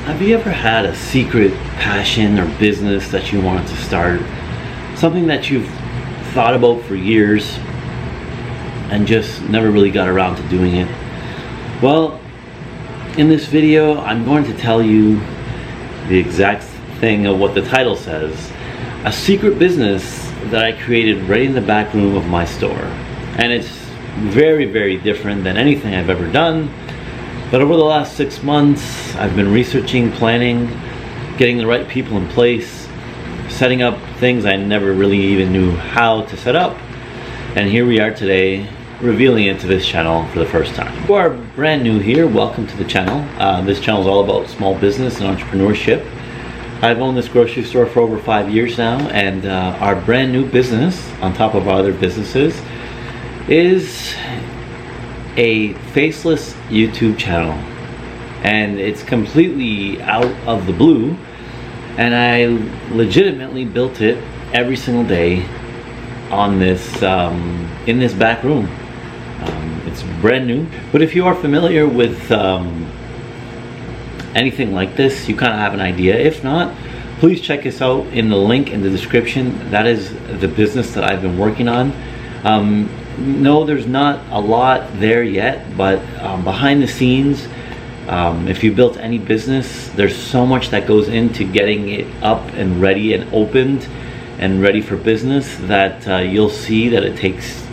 Have you ever had a secret passion or business that you wanted to start? Something that you've thought about for years and just never really got around to doing it? Well, in this video, I'm going to tell you the exact thing of what the title says. A secret business that I created right in the back room of my store. And it's very, very different than anything I've ever done. But over the last 6 months, I've been researching, planning, getting the right people in place, setting up things I never really even knew how to set up. And here we are today, revealing it to this channel for the first time. If you are brand new here, welcome to the channel. This channel is all about small business and entrepreneurship. I've owned this grocery store for over 5 years now, and our brand new business, on top of our other businesses, is a faceless YouTube channel. And it's completely out of the blue, and I legitimately built it every single day on this in this back room. It's brand new, but if you are familiar with anything like this, you kind of have an idea. If not, please check us out in the link in the description. That is the business that I've been working on. No, there's not a lot there yet, but behind the scenes, if you built any business, there's so much that goes into getting it up and ready and opened and ready for business that you'll see that it takes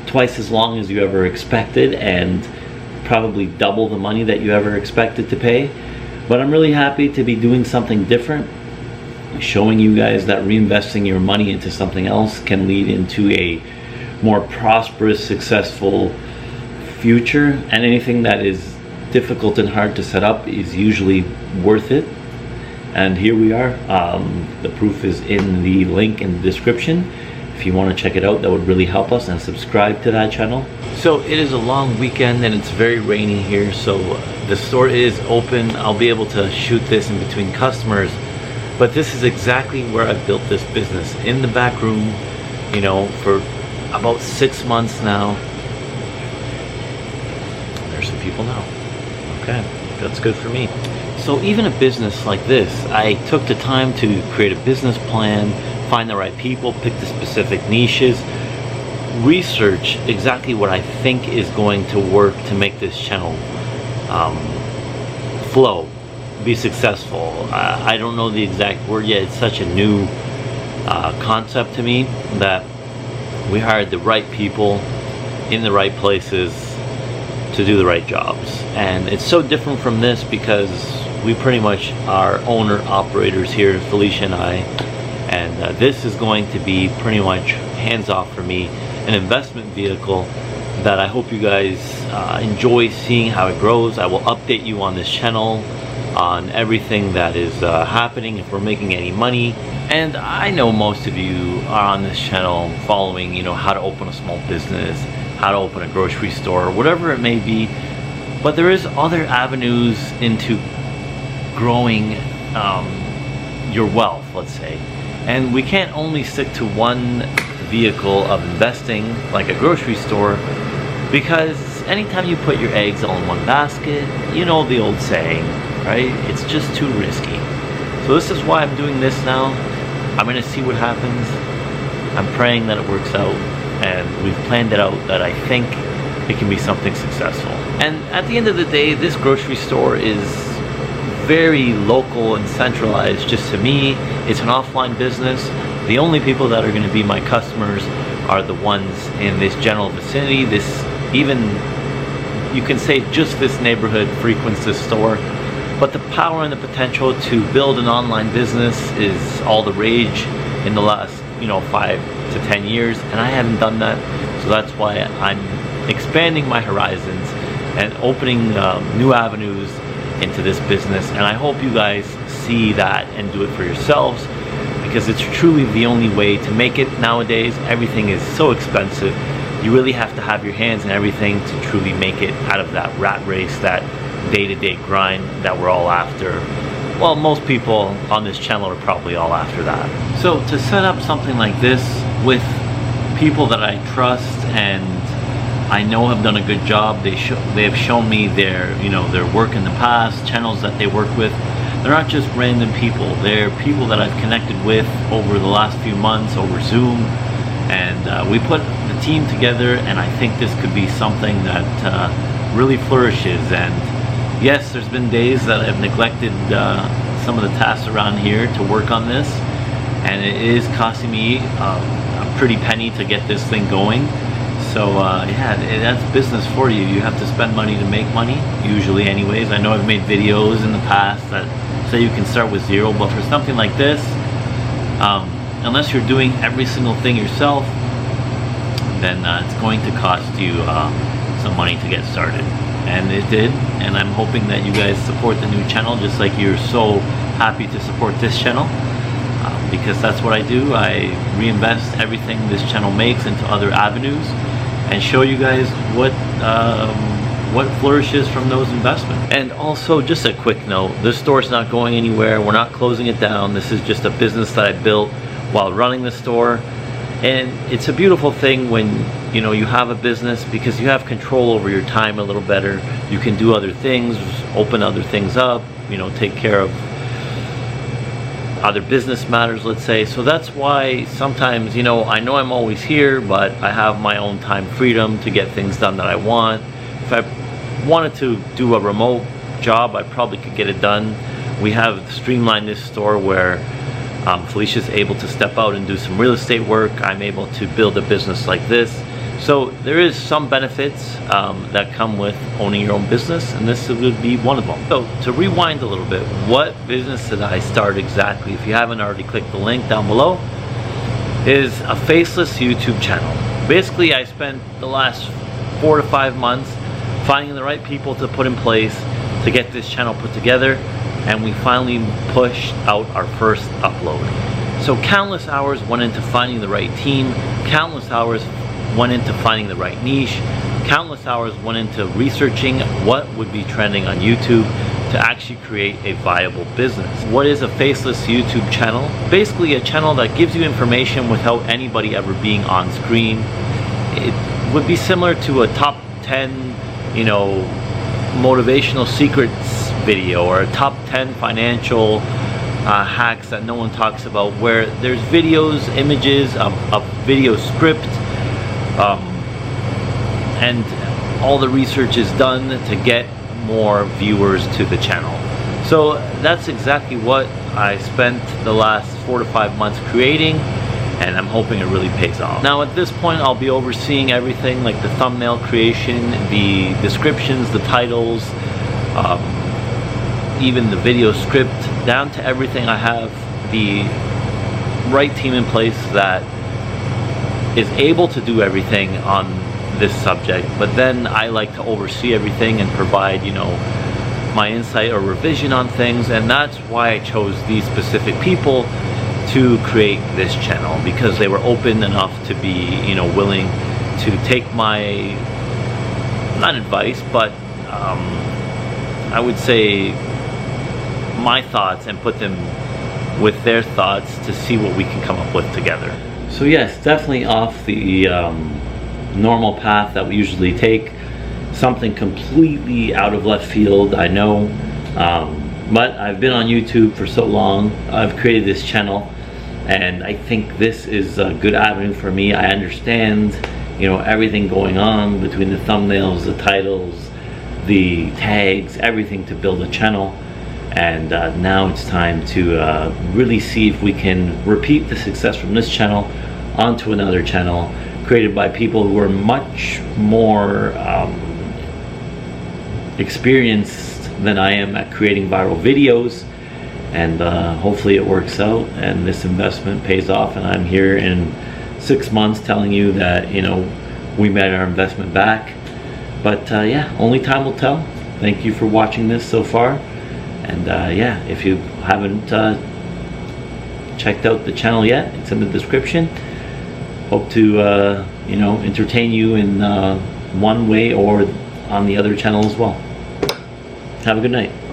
twice as long as you ever expected and probably double the money that you ever expected to pay. But I'm really happy to be doing something different, showing you guys that reinvesting your money into something else can lead into a more prosperous, successful future, and anything that is difficult and hard to set up is usually worth it. And here we are. The proof is in the link in the description. If you want to check it out, that would really help us, and subscribe to that channel. So it is a long weekend and it's very rainy here, so the store is open. I'll be able to shoot this in between customers, but this is exactly where I built this business, in the back room, you know, for about 6 months now. There's some people now. Okay, that's good for me. So even a business like this, I took the time to create a business plan, find the right people, pick the specific niches, research exactly what I think is going to work to make this channel flow, be successful. I don't know the exact word yet. It's such a new concept to me that we hired the right people in the right places to do the right jobs. And it's so different from this because we pretty much are owner-operators here, Felicia and I. And this is going to be pretty much hands-off for me, an investment vehicle that I hope you guys enjoy seeing how it grows. I will update you on this channel on everything that is happening, if we're making any money. And I know most of you are on this channel following, you know, how to open a small business, how to open a grocery store, whatever it may be. But there is other avenues into growing your wealth, let's say. And we can't only stick to one vehicle of investing like a grocery store, because anytime you put your eggs all in one basket, you know the old saying, right? It's just too risky. So this is why I'm doing this now. I'm gonna see what happens. I'm praying that it works out, and we've planned it out that I think it can be something successful. And at the end of the day, this grocery store is very local and centralized just to me. It's an offline business. The only people that are going to be my customers are the ones in this general vicinity. This, even you can say just this neighborhood frequents this store. But the power and the potential to build an online business is all the rage in the last, you know, 5 to 10 years, and I haven't done that. So that's why I'm expanding my horizons and opening new avenues into this business. And I hope you guys see that and do it for yourselves, because it's truly the only way to make it nowadays. Everything is so expensive. You really have to have your hands in everything to truly make it out of that rat race, that day-to-day grind that we're all after. Well, most people on this channel are probably all after that. So to set up something like this with people that I trust and I know have done a good job, they have shown me their, you know, their work in the past, channels that they work with, they're not just random people. They're people that I've connected with over the last few months over Zoom, and we put the team together, and I think this could be something that really flourishes. And yes, there's been days that I've neglected some of the tasks around here to work on this, and it is costing me a pretty penny to get this thing going. So yeah, that's business for you. You have to spend money to make money, usually anyways. I know I've made videos in the past that say you can start with zero, but for something like this, unless you're doing every single thing yourself, then it's going to cost you some money to get started. And it did, and I'm hoping that you guys support the new channel just like you're so happy to support this channel. Because that's what I do. I reinvest everything this channel makes into other avenues and show you guys what flourishes from those investments. And also, just a quick note, this store's not going anywhere. We're not closing it down. This is just a business that I built while running the store. And it's a beautiful thing when you have a business, because you have control over your time a little better. You can do other things, open other things up, take care of other business matters, let's say. So that's why sometimes, I know I'm always here, but I have my own time freedom to get things done that I want. If I wanted to do a remote job, I probably could get it done. We have streamlined this store where Felicia's able to step out and do some real estate work. I'm able to build a business like this. So there is some benefits that come with owning your own business, and this would be one of them. So to rewind a little bit, what business did I start exactly? If you haven't already, clicked the link down below. Is a faceless YouTube channel. Basically, I spent the last 4 to 5 months finding the right people to put in place to get this channel put together, and we finally pushed out our first upload. So countless hours went into finding the right team, countless hours went into finding the right niche, countless hours went into researching what would be trending on YouTube to actually create a viable business. What is a faceless YouTube channel? Basically a channel that gives you information without anybody ever being on screen. It would be similar to a top 10, motivational secrets video, or a top 10 financial hacks that no one talks about, where there's videos, images, a video script, and all the research is done to get more viewers to the channel. So that's exactly what I spent the last 4 to 5 months creating, and I'm hoping it really pays off. Now at this point, I'll be overseeing everything, like the thumbnail creation, the descriptions, the titles, even the video script, down to everything. I have the right team in place that is able to do everything on this subject, but then I like to oversee everything and provide, my insight or revision on things. And that's why I chose these specific people to create this channel, because they were open enough to be, willing to take my, not advice, but I would say my thoughts and put them with their thoughts to see what we can come up with together. So yes, definitely off the normal path that we usually take. Something completely out of left field, I know, but I've been on YouTube for so long. I've created this channel, and I think this is a good avenue for me. I understand, everything going on between the thumbnails, the titles, the tags, everything to build a channel. And now it's time to really see if we can repeat the success from this channel onto another channel created by people who are much more experienced than I am at creating viral videos. And hopefully it works out and this investment pays off, and I'm here in 6 months telling you that we made our investment back. But yeah, only time will tell. Thank you for watching this so far. And yeah, if you haven't checked out the channel yet, it's in the description. Hope to entertain you in one way or on the other channel as well. Have a good night.